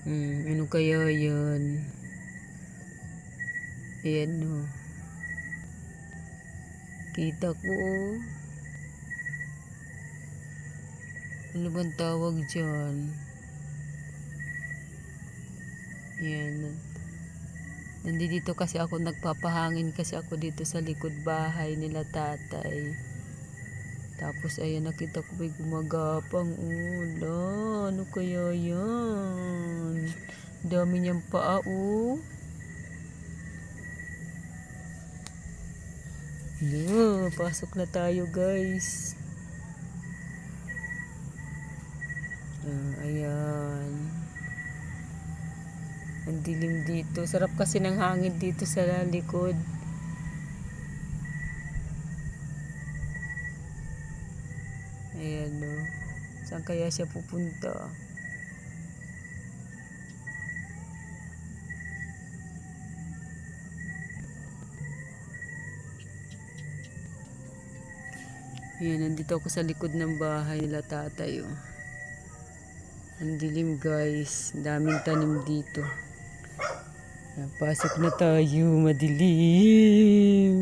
Ano kaya yan? Ayan no. Kita ko oh. Ano bang tawag dyan? Ayan. Nandito kasi ako, nagpapahangin kasi ako dito sa likod bahay nila tatay. Tapos ayan, nakita ko may gumagapang. Ula, ano kaya yan? Dami niyang paa oh. Pasok na tayo guys. Ayan. Ang dilim dito. Sarap kasi ng hangin dito sa likod. Ayan no. Saan kaya siya pupunta? Ayan, nandito ako sa likod ng bahay nila tatay oh. Ang dilim guys. Daming tanim dito. Pasok na tayo. Madilim.